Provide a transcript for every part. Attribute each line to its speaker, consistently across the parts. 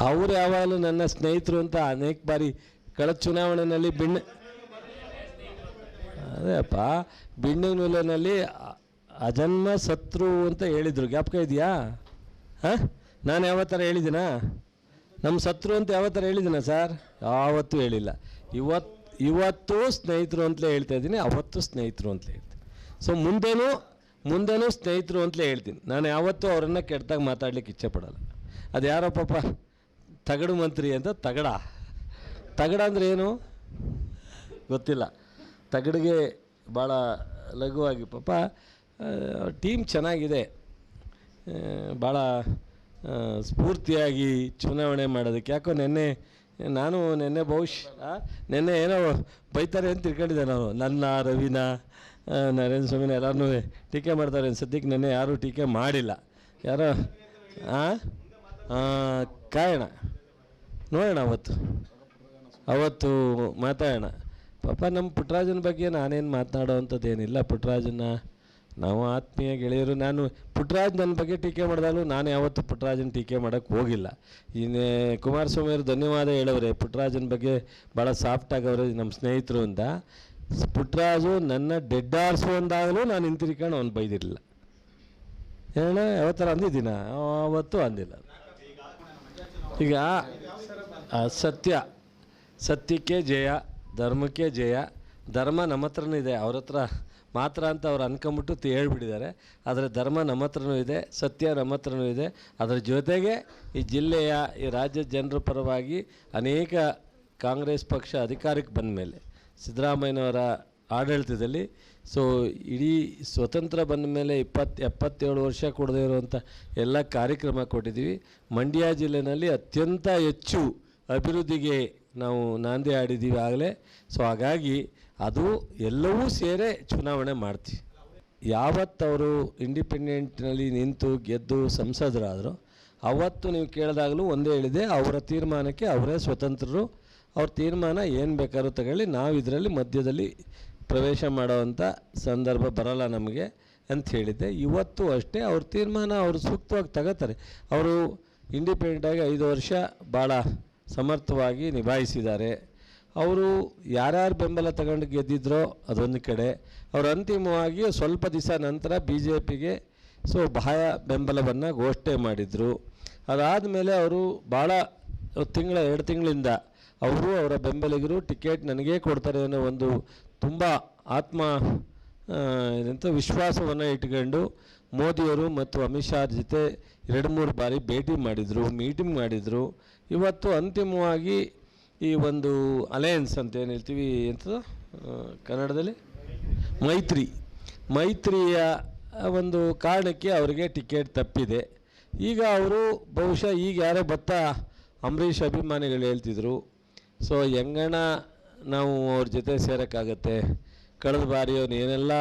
Speaker 1: ಅವರು ಯಾವಾಗಲೂ ನನ್ನ ಸ್ನೇಹಿತರು ಅಂತ ಅನೇಕ ಬಾರಿ ಕಳೆದ ಚುನಾವಣೆಯಲ್ಲಿ ಅದೇಪ್ಪ ಬಿಣ್ಣನೂಲಿನಲ್ಲಿ ಅಜನ್ಮ ಶತ್ರು ಅಂತ ಹೇಳಿದರು, ಜ್ಞಾಪಕ ಇದೆಯಾ? ಹಾಂ, ನಾನು ಯಾವ ಥರ ಹೇಳಿದ್ದೀನಾ? ನಮ್ಮ ಶತ್ರು ಅಂತ ಯಾವ ಥರ ಹೇಳಿದ್ದೀನ ಸರ್? ಯಾವತ್ತೂ ಹೇಳಿಲ್ಲ. ಇವತ್ತು ಸ್ನೇಹಿತರು ಅಂತಲೇ ಹೇಳ್ತಾ ಇದ್ದೀನಿ, ಅವತ್ತು ಸ್ನೇಹಿತರು ಅಂತಲೇ ಹೇಳ್ತೀನಿ. ಸೊ ಮುಂದೇನೂ ಸ್ನೇಹಿತರು ಅಂತಲೇ ಹೇಳ್ತೀನಿ. ನಾನು ಯಾವತ್ತೂ ಅವರನ್ನು ಕೆಟ್ಟದಾಗ ಮಾತಾಡ್ಲಿಕ್ಕೆ ಇಚ್ಛೆ ಪಡಲ್ಲ. ಅದು ಯಾರೋ ಪಾಪ ತಗಡು ಮಂತ್ರಿ ಅಂತ, ತಗಡ ಅಂದರೆ ಏನು ಗೊತ್ತಿಲ್ಲ. ತಗಡಿಗೆ ಭಾಳ ಲಘುವಾಗಿ ಪಾಪ ಟೀಮ್ ಚೆನ್ನಾಗಿದೆ, ಭಾಳ ಸ್ಫೂರ್ತಿಯಾಗಿ ಚುನಾವಣೆ ಮಾಡೋದಕ್ಕೆ. ಯಾಕೋ ನೆನ್ನೆ ಬಹುಶಃ ನೆನ್ನೆ ಏನೋ ಬೈತಾರೆ ಅಂತ ತಿಳ್ಕೊಂಡಿದ್ದೆ ನಾವು. ನನ್ನ ರವಿನ ನರೇಂದ್ರ ಸ್ವಾಮಿನ ಎಲ್ಲರೂ ಟೀಕೆ ಮಾಡ್ತಾರೆ. ಸದ್ಯಕ್ಕೆ ನೆನ್ನೆ ಯಾರೂ ಟೀಕೆ ಮಾಡಿಲ್ಲ. ಯಾರೋ ಕಾಯೋಣ, ನೋಡೋಣ, ಅವತ್ತು ಮಾತಾಡೋಣ. ಪಾಪ ನಮ್ಮ ಪುಟ್ಟರಾಜನ ಬಗ್ಗೆ ನಾನೇನು ಮಾತನಾಡೋ ಅಂಥದ್ದೇನಿಲ್ಲ. ಪುಟ್ಟರಾಜನ ನಾವು ಆತ್ಮೀಯ ಗೆಳೆಯರು. ನಾನು ಪುಟ್ಟರಾಜ್ ನನ್ನ ಬಗ್ಗೆ ಟೀಕೆ ಮಾಡಿದಾಗಲೂ ನಾನು ಯಾವತ್ತೂ ಪುಟ್ಟರಾಜನ ಟೀಕೆ ಮಾಡೋಕ್ಕೆ ಹೋಗಿಲ್ಲ. ಇನ್ನೇ ಕುಮಾರಸ್ವಾಮಿಯವರು ಧನ್ಯವಾದ ಹೇಳವ್ರೆ, ಪುಟ್ಟರಾಜನ ಬಗ್ಗೆ ಭಾಳ ಸಾಫ್ಟ್ ಆಗವ್ರೆ ನಮ್ಮ ಸ್ನೇಹಿತರು ಅಂತ. ಪುಟ್ಟರಾಜು ನನ್ನ ಡೆಡ್ ಆರ್ಸು ಅಂದಾಗಲೂ ನಾನು ಹಿಂತಿರ್ಕೊಂಡು ಅವ್ನು ಬೈದಿರಲಿಲ್ಲ. ಹೇಳ ಯಾವ ಥರ ಅಂದಿದ್ದೀನ? ಅವತ್ತು ಅಂದಿಲ್ಲ. ಈಗ ಸತ್ಯಕ್ಕೆ ಜಯ, ಧರ್ಮಕ್ಕೆ ಜಯ. ಧರ್ಮ ನಮ್ಮ ಹತ್ರನೂ ಇದೆ, ಅವ್ರ ಹತ್ರ ಮಾತ್ರ ಅಂತ ಅವ್ರು ಅನ್ಕೊಂಬಿಟ್ಟು ಹೇಳ್ಬಿಟ್ಟಿದ್ದಾರೆ. ಆದರೆ ಧರ್ಮ ನಮ್ಮ ಹತ್ರನೂ ಇದೆ, ಸತ್ಯ ನಮ್ಮ ಹತ್ರನೂ ಇದೆ. ಅದರ ಜೊತೆಗೆ ಈ ಜಿಲ್ಲೆಯ, ಈ ರಾಜ್ಯದ ಜನರ ಪರವಾಗಿ ಅನೇಕ ಕಾಂಗ್ರೆಸ್ ಪಕ್ಷ ಅಧಿಕಾರಕ್ಕೆ ಬಂದ ಮೇಲೆ ಸಿದ್ದರಾಮಯ್ಯನವರ ಆಡಳಿತದಲ್ಲಿ ಇಡೀ ಸ್ವತಂತ್ರ ಬಂದ ಮೇಲೆ 77 ವರ್ಷ ಕೊಡದೇ ಇರುವಂಥ ಎಲ್ಲ ಕಾರ್ಯಕ್ರಮ ಕೊಟ್ಟಿದ್ದೀವಿ. ಮಂಡ್ಯ ಜಿಲ್ಲೆಯಲ್ಲಿ ಅತ್ಯಂತ ಹೆಚ್ಚು ಅಭಿವೃದ್ಧಿಗೆ ನಾವು ನಾಂದಿ ಆಡಿದ್ದೀವಿ ಆಗಲೇ. ಹಾಗಾಗಿ ಅದು ಎಲ್ಲವೂ ಸೇರೇ ಚುನಾವಣೆ ಮಾಡ್ತೀವಿ. ಯಾವತ್ತವರು ಇಂಡಿಪೆಂಡೆಂಟ್ನಲ್ಲಿ ನಿಂತು ಗೆದ್ದು ಸಂಸದರಾದರು ಅವತ್ತು ನೀವು ಕೇಳಿದಾಗಲೂ ಒಂದೇ ಹೇಳಿದೆ, ಅವರ ತೀರ್ಮಾನಕ್ಕೆ ಅವರೇ ಸ್ವತಂತ್ರರು, ಅವ್ರ ತೀರ್ಮಾನ ಏನು ಬೇಕಾದ್ರೂ ತಗೊಳ್ಳಿ, ನಾವು ಇದರಲ್ಲಿ ಮಧ್ಯದಲ್ಲಿ ಪ್ರವೇಶ ಮಾಡೋವಂಥ ಸಂದರ್ಭ ಬರಲ್ಲ ನಮಗೆ ಅಂತ ಹೇಳಿದ್ದೆ. ಇವತ್ತು ಅಷ್ಟೇ ಅವ್ರ ತೀರ್ಮಾನ ಅವರು ಸೂಕ್ತವಾಗಿ ತಗೋತಾರೆ. ಅವರು ಇಂಡಿಪೆಂಡೆಂಟಾಗಿ 5 ವರ್ಷ ಭಾಳ ಸಮರ್ಥವಾಗಿ ನಿಭಾಯಿಸಿದ್ದಾರೆ. ಅವರು ಯಾರ್ಯಾರು ಬೆಂಬಲ ತಗೊಂಡು ಗೆದ್ದಿದ್ರೋ ಅದೊಂದು ಕಡೆ, ಅವರು ಅಂತಿಮವಾಗಿ ಸ್ವಲ್ಪ ದಿವಸ ನಂತರ BJPಗೆ ಬಾಹ್ಯ ಬೆಂಬಲವನ್ನು ಘೋಷಣೆ ಮಾಡಿದರು. ಅದಾದಮೇಲೆ ಅವರು ಭಾಳ 2 ತಿಂಗಳಿಂದ ಅವರು ಅವರ ಬೆಂಬಲಿಗರು ಟಿಕೆಟ್ ನನಗೇ ಕೊಡ್ತಾರೆ ಅನ್ನೋ ಒಂದು ತುಂಬ ವಿಶ್ವಾಸವನ್ನು ಇಟ್ಕೊಂಡು ಮೋದಿಯವರು ಮತ್ತು ಅಮಿತ್ ಶಾ ಜೊತೆ 2-3 ಬಾರಿ ಭೇಟಿ ಮಾಡಿದರು, ಮೀಟಿಂಗ್ ಮಾಡಿದರು. ಇವತ್ತು ಅಂತಿಮವಾಗಿ ಈ ಒಂದು ಅಲಯನ್ಸ್ ಅಂತ ಏನು ಹೇಳ್ತೀವಿ ಅಂತ ಕನ್ನಡದಲ್ಲಿ ಮೈತ್ರಿಯ ಒಂದು ಕಾರಣಕ್ಕೆ ಅವರಿಗೆ ಟಿಕೆಟ್ ತಪ್ಪಿದೆ. ಈಗ ಅವರು ಬಹುಶಃ ಈಗ ಯಾರೋ ಅಂಬರೀಷ್ ಅಭಿಮಾನಿಗಳು ಹೇಳ್ತಿದ್ರು, ಹೆಂಗಣ್ಣ ನಾವು ಅವ್ರ ಜೊತೆ ಸೇರೋಕ್ಕಾಗತ್ತೆ, ಕಳೆದ ಬಾರಿ ಅವ್ರು ಏನೆಲ್ಲ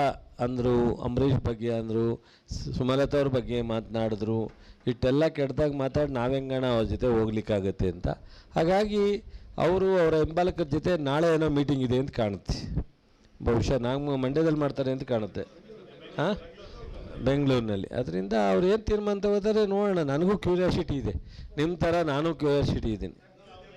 Speaker 1: ಅಂದರು, ಅಂಬರೀಷ್ ಬಗ್ಗೆ ಅಂದರು, ಸುಮಲತಾ ಅವ್ರ ಬಗ್ಗೆ ಮಾತನಾಡಿದ್ರು, ಇಷ್ಟೆಲ್ಲ ಕೆಟ್ಟದಾಗ ಮಾತಾಡಿ ನಾವೆಂಗಣ್ಣ ಅವ್ರ ಜೊತೆ ಹೋಗ್ಲಿಕ್ಕಾಗತ್ತೆ ಅಂತ. ಹಾಗಾಗಿ ಅವರು ಅವರ ಬೆಂಬಲಿಗರ ಜೊತೆ ನಾಳೆ ಏನೋ ಮೀಟಿಂಗ್ ಇದೆ ಅಂತ ಕಾಣುತ್ತೆ. ಬಹುಶಃ ಮಂಡ್ಯದಲ್ಲಿ ಮಾಡ್ತಾರೆ ಅಂತ ಕಾಣುತ್ತೆ, ಬೆಂಗಳೂರಿನಲ್ಲಿ. ಅದರಿಂದ ಅವ್ರು ಏನು ತೀರ್ಮಾನ ತಗೋತಾರೆ ನೋಡೋಣ. ನನಗೂ ಕ್ಯೂರಿಯಾಸಿಟಿ ಇದೆ, ನಿಮ್ಮ ಥರ ನಾನು ಕ್ಯೂರಿಯಾಸಿಟಿ ಇದ್ದೀನಿ.